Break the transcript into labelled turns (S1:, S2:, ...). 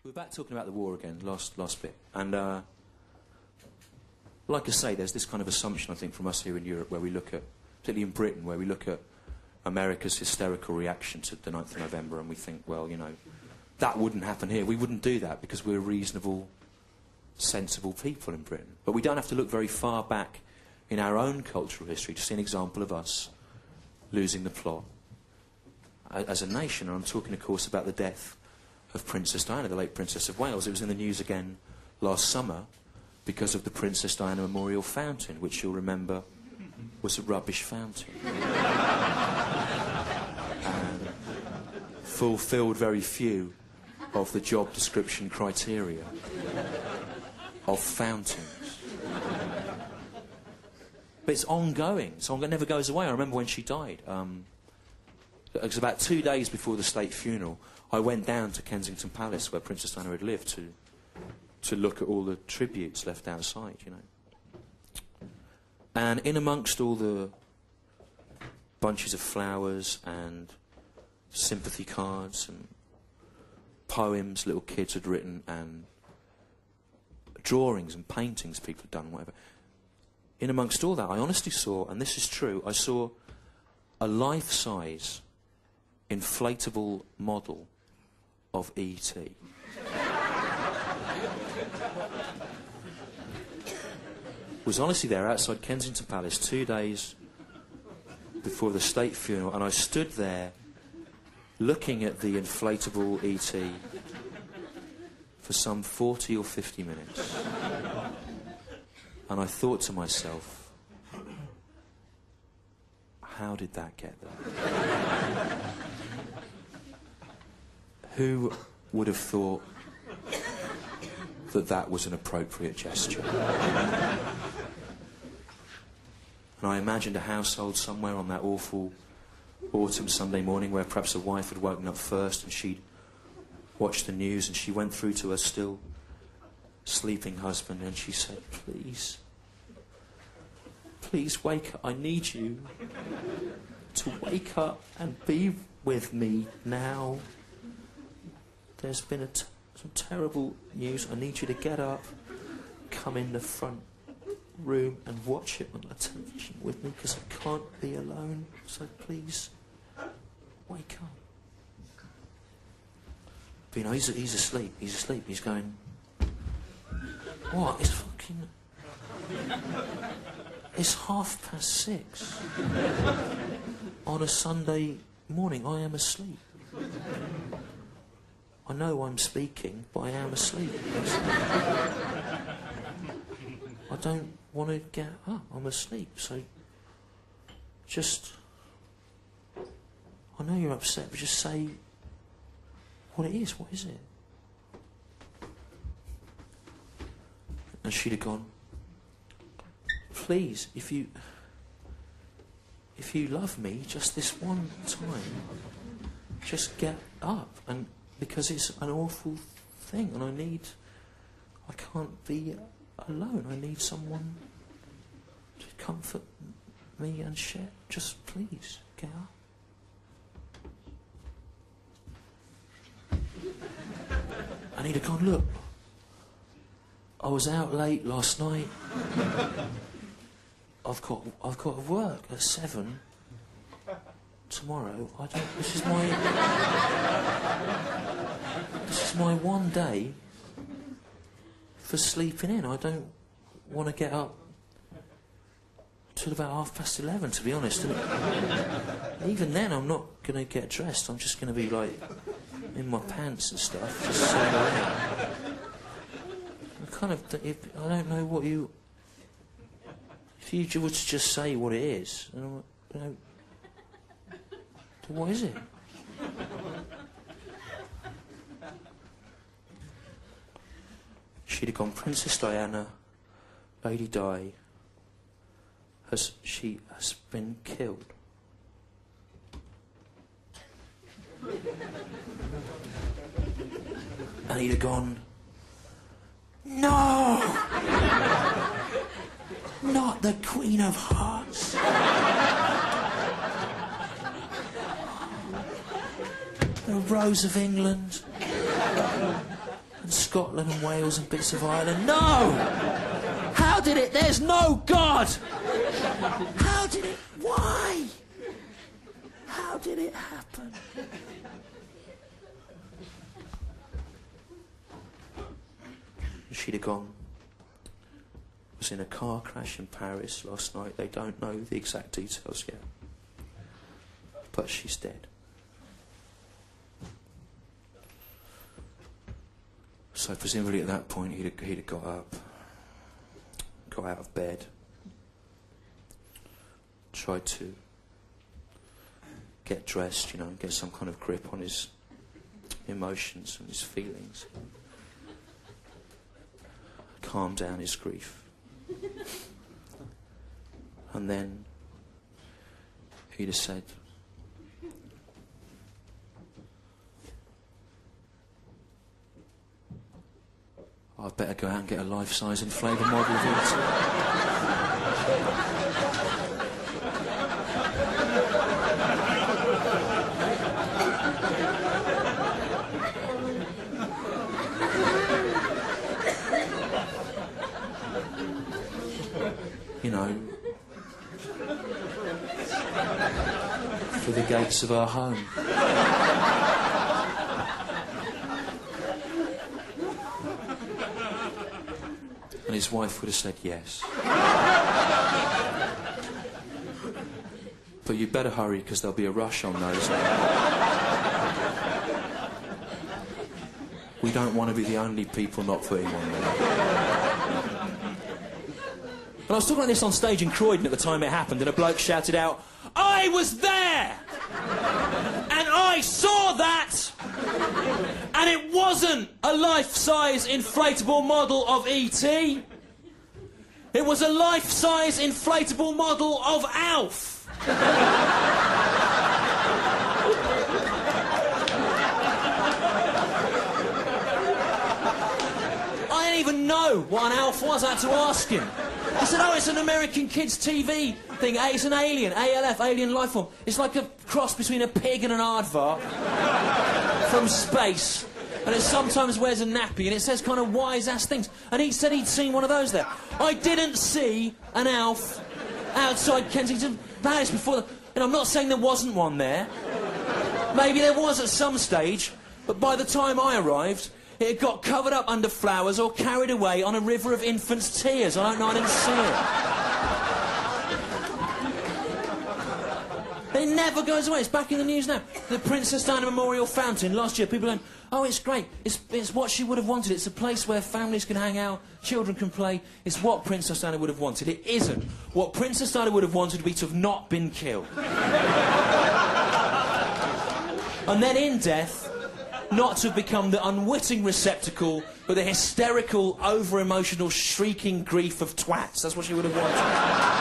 S1: We're back talking about the war again, last bit. And like I say, there's this kind of assumption, I think, from us here in Europe, where we look at, particularly in Britain, where we look at America's hysterical reaction to the 9th of November and we think, well, you know, that wouldn't happen here. We wouldn't do that because we're reasonable, sensible people in Britain. But we don't have to look very far back in our own cultural history to see an example of us losing the plot as a nation. And I'm talking, of course, about the death of Princess Diana, the late Princess of Wales. It was in the news again last summer because of the Princess Diana Memorial Fountain, which you'll remember was a rubbish fountain. And fulfilled very few of the job description criteria of fountains. But it's ongoing. It never goes away. I remember when she died. It was about 2 days before the state funeral. I went down to Kensington Palace, where Princess Diana had lived, to look at all the tributes left outside, you know. And in amongst all the bunches of flowers and sympathy cards and poems little kids had written and drawings and paintings people had done, whatever, in amongst all that, I honestly saw, and this is true, I saw a life-size inflatable model of E.T. Was honestly there outside Kensington Palace 2 days before the state funeral, and I stood there looking at the inflatable E.T. for some 40 or 50 minutes. And I thought to myself, how did that get there? Who would have thought that that was an appropriate gesture? And I imagined a household somewhere on that awful autumn Sunday morning where perhaps a wife had woken up first and she'd watched the news and she went through to her still sleeping husband and she said, please wake up. I need you to wake up and be with me now. There's been some terrible news. I need you to get up, come in the front room and watch it on the television with me because I can't be alone. So please, wake up. But you know, he's asleep. He's asleep. He's going, what? It's 6:30 on a Sunday morning. I am asleep. I know I'm speaking, but I am asleep. I don't want to get up. I'm asleep. So just, I know you're upset, but just say what it is. What is it? And she'd have gone, please, if you love me just this one time, just get up. And because it's an awful thing and I can't be alone. I need someone to comfort me and share. Just please, get up. And he'd have gone, look, I was out late last night. I've got to work at 7 tomorrow. This is my one day for sleeping in. I don't want to get up till about 11:30, to be honest. And even then, I'm not going to get dressed. I'm just going to be like in my pants and stuff, just sitting around. I don't know what you. If you were to just say what it is, what is it? She'd have gone, Princess Diana, Lady Di, she has been killed. And he'd have gone, no! Not the Queen of Hearts. The Rose of England. Scotland and Wales and bits of Ireland. No! How did it? There's no God! How did it? Why? How did it happen? She'd have gone. Was in a car crash in Paris last night. They don't know the exact details yet. But she's dead. So presumably at that point he'd have got up, got out of bed, tried to get dressed, you know, and get some kind of grip on his emotions and his feelings. Calm down his grief. And then he'd have said, I'd better go out and get a life-size inflatable model of it. You know, for the gates of our home. And his wife would have said yes. But you'd better hurry, because there'll be a rush on those. We don't want to be the only people not putting one there. And I was talking like this on stage in Croydon at the time it happened, and a bloke shouted out, "I was there! And I saw that! And it wasn't a life-size inflatable model of E.T. It was a life-size inflatable model of Alf." I didn't even know what an Alf was. I had to ask him. He said, "Oh, it's an American kids' TV thing. It's an alien, ALF, alien life form. It's like a cross between a pig and an aardvark from space. And it sometimes wears a nappy, and it says kind of wise-ass things." And he said he'd seen one of those there. I didn't see an Alf outside Kensington Palace before. And I'm not saying there wasn't one there. Maybe there was at some stage, but by the time I arrived, it had got covered up under flowers or carried away on a river of infants' tears. I don't know, I didn't see it. It never goes away. It's back in the news now. The Princess Diana Memorial Fountain. Last year, people going, "Oh, it's great. It's what she would have wanted. It's a place where families can hang out, children can play. It's what Princess Diana would have wanted." It isn't. What Princess Diana would have wanted would be to have not been killed. And then in death, not to have become the unwitting receptacle for the hysterical, over-emotional, shrieking grief of twats. That's what she would have wanted.